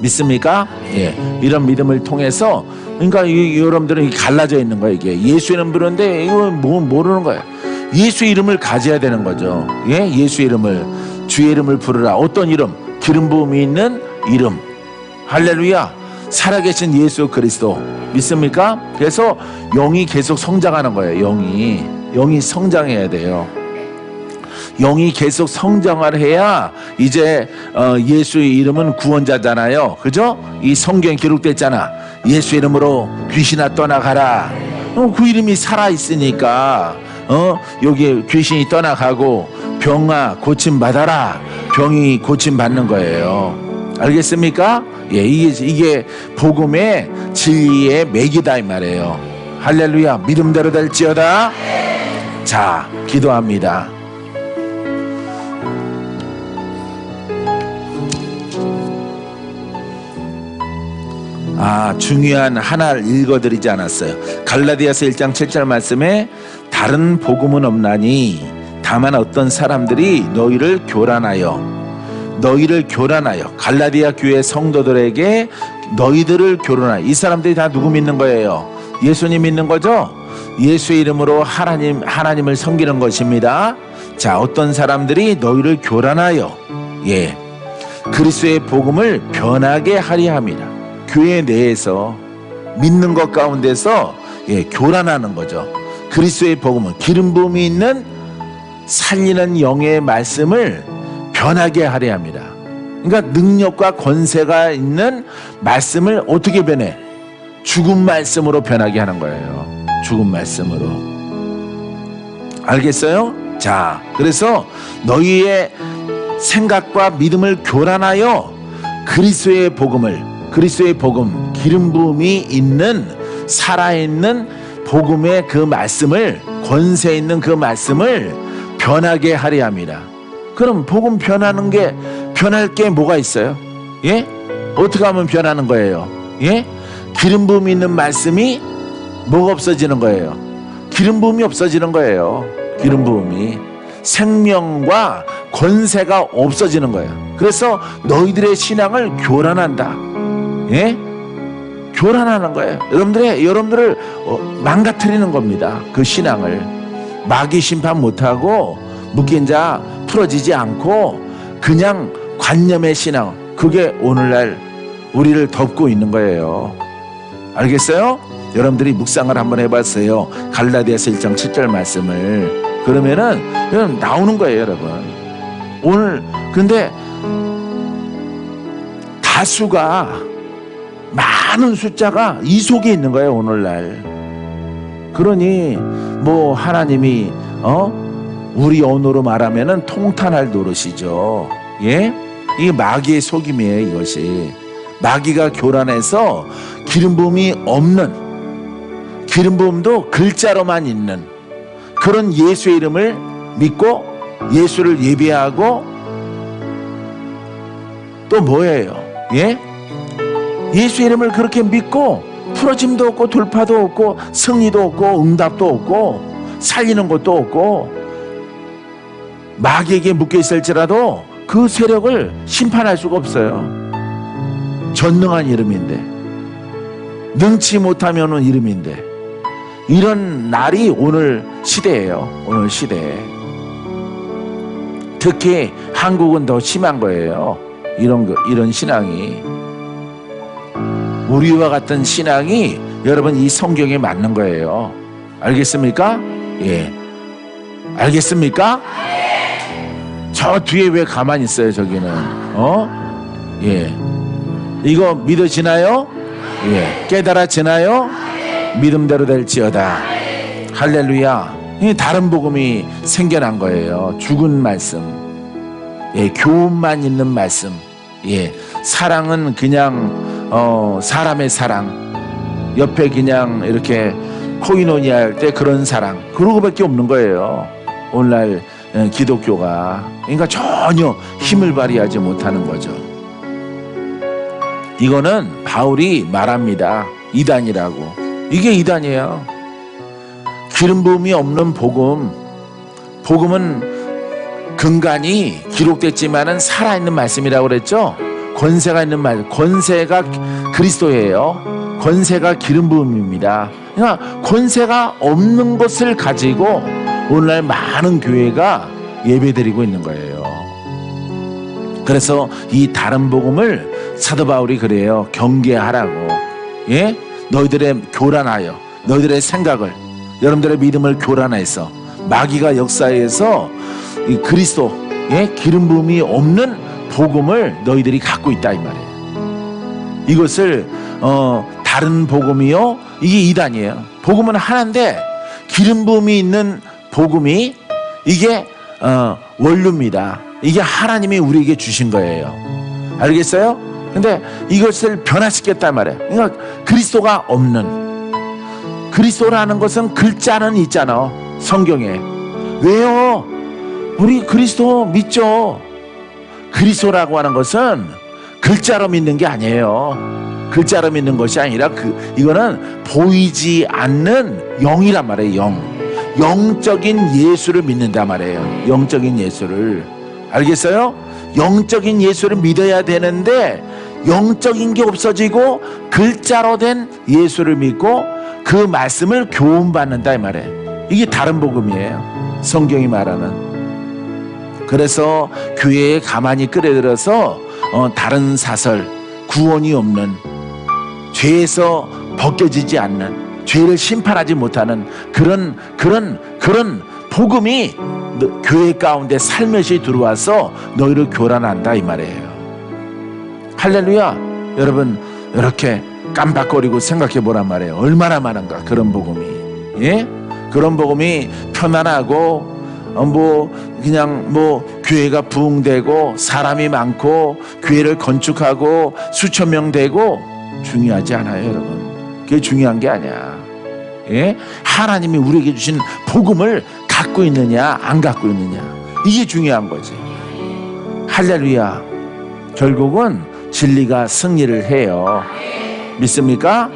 믿습니까? 예, 이런 믿음을 통해서, 그러니까 여러분들은 갈라져 있는 거예요. 이게 예수 이름 부르는데 이거 모르는 거예요. 예수 이름을 가져야 되는 거죠. 예, 예수 이름을, 주의 이름을 부르라. 어떤 이름? 기름 부음이 있는 이름. 할렐루야. 살아계신 예수 그리스도. 믿습니까? 그래서 영이 계속 성장하는 거예요. 영이 성장해야 돼요. 영이 계속 성장을 해야 이제 예수의 이름은 구원자잖아요. 그죠? 이 성경에 기록됐잖아. 예수 이름으로 귀신아 떠나가라. 그 이름이 살아있으니까 여기 귀신이 떠나가고 병아 고침받아라. 병이 고침받는 거예요. 알겠습니까? 예, 이게 복음의 진리의 맥이다 이 말이에요. 할렐루야. 믿음대로 될지어다. 자, 기도합니다. 중요한 하나를 읽어드리지 않았어요. 갈라디아서 1장 7절 말씀에 다른 복음은 없나니 다만 어떤 사람들이 너희를 교란하여 갈라디아 교회 성도들에게 너희들을 교란하여. 이 사람들이 다 누구 믿는 거예요? 예수님 믿는 거죠? 예수의 이름으로 하나님을 섬기는 것입니다. 자, 어떤 사람들이 너희를 교란하여, 예, 그리스도의 복음을 변하게 하려 합니다. 교회 내에서 믿는 것 가운데서 교란하는 거죠. 그리스도의 복음은 기름 부음이 있는 살리는 영의 말씀을 변하게 하려 합니다. 그러니까 능력과 권세가 있는 말씀을 어떻게 변해? 죽은 말씀으로 변하게 하는 거예요. 죽은 말씀으로. 알겠어요? 자, 그래서 너희의 생각과 믿음을 교란하여 그리스도의 복음, 기름 부음이 있는 살아있는 복음의 그 말씀을, 권세 있는 그 말씀을 변하게 하려 합니다. 그럼 복음 변하는 게, 변할 게 뭐가 있어요? 예? 어떻게 하면 변하는 거예요? 예? 기름 부음이 있는 말씀이 뭐가 없어지는 거예요? 기름 부음이 없어지는 거예요. 기름 부음이. 생명과 권세가 없어지는 거예요. 그래서 너희들의 신앙을 교란한다. 예? 교란하는 거예요. 여러분들을 망가뜨리는 겁니다. 그 신앙을. 마귀 심판 못하고 묶인 자 풀어지지 않고 그냥 관념의 신앙. 그게 오늘날 우리를 덮고 있는 거예요. 알겠어요? 여러분들이 묵상을 한번 해봤어요. 갈라디아서 1장 7절 말씀을. 그러면은 나오는 거예요, 여러분. 오늘 근데 다수가, 많은 숫자가 이 속에 있는 거예요, 오늘날. 그러니 뭐 하나님이 우리 언어로 말하면은 통탄할 노릇이죠. 예? 이게 마귀의 속임이에요. 이것이 마귀가 교란해서 기름 부음이 없는, 기름 부음도 글자로만 있는 그런 예수의 이름을 믿고 예수를 예배하고, 또 뭐예요? 예? 예수 이름을 그렇게 믿고 풀어짐도 없고 돌파도 없고 승리도 없고 응답도 없고 살리는 것도 없고, 마귀에게 묶여 있을지라도 그 세력을 심판할 수가 없어요. 전능한 이름인데, 능치 못하면 오는 이름인데, 이런 날이 오늘 시대예요. 오늘 시대. 특히 한국은 더 심한 거예요. 이런 신앙이. 우리와 같은 신앙이 여러분 이 성경에 맞는 거예요. 알겠습니까? 예. 알겠습니까? 저 뒤에 왜 가만히 있어요, 저기는? 예. 이거 믿어지나요? 예. 깨달아지나요? 믿음대로 될지어다. 할렐루야. 다른 복음이 생겨난 거예요. 죽은 말씀. 예. 교훈만 있는 말씀. 예. 사랑은 그냥 사람의 사랑, 옆에 그냥 이렇게 코이노니 할 때 그런 사랑, 그러고밖에 없는 거예요, 오늘날 기독교가. 그러니까 전혀 힘을 발휘하지 못하는 거죠. 이거는 바울이 말합니다. 이단이라고. 이게 이단이에요. 기름 부음이 없는 복음. 복음은 근간이 기록됐지만은 살아있는 말씀이라고 그랬죠. 권세가 있는 말, 권세가 그리스도예요. 권세가 기름 부음입니다. 그러니까 권세가 없는 것을 가지고 오늘날 많은 교회가 예배드리고 있는 거예요. 그래서 이 다른 복음을 사도 바울이 그래요. 경계하라고. 예? 너희들의 교란하여, 너희들의 생각을, 여러분들의 믿음을 교란해서 마귀가 역사에서 이 그리스도, 예? 기름 부음이 없는 복음을 너희들이 갖고 있다, 이 말이에요. 이것을 다른 복음이요, 이게 이단이에요. 복음은 하나인데 기름 부음이 있는 복음이 이게 원류입니다. 이게 하나님이 우리에게 주신 거예요. 알겠어요? 근데 이것을 변화시켰단 말이에요. 그러니까 그리스도가 없는, 그리스도라는 것은 글자는 있잖아, 성경에. 왜요? 우리 그리스도 믿죠. 그리스도라고 하는 것은 글자로 믿는 게 아니에요. 글자로 믿는 것이 아니라 이거는 보이지 않는 영이란 말이에요. 영적인 예수를 믿는단 말이에요. 영적인 예수를. 알겠어요? 영적인 예수를 믿어야 되는데 영적인 게 없어지고 글자로 된 예수를 믿고 그 말씀을 교훈받는다, 이 말이에요. 이게 다른 복음이에요, 성경이 말하는. 그래서 교회에 가만히 끌어들여서 다른 사설, 구원이 없는, 죄에서 벗겨지지 않는, 죄를 심판하지 못하는 그런 복음이 교회 가운데 살며시 들어와서 너희를 교란한다, 이 말이에요. 할렐루야. 여러분 이렇게 깜박거리고 생각해 보란 말이에요. 얼마나 많은가 그런 복음이. 예? 그런 복음이 편안하고 그냥 교회가 부흥되고 사람이 많고 교회를 건축하고 수천 명 되고 중요하지 않아요, 여러분. 그게 중요한 게 아니야. 예? 하나님이 우리에게 주신 복음을 갖고 있느냐 안 갖고 있느냐, 이게 중요한 거지. 할렐루야. 결국은 진리가 승리를 해요. 믿습니까?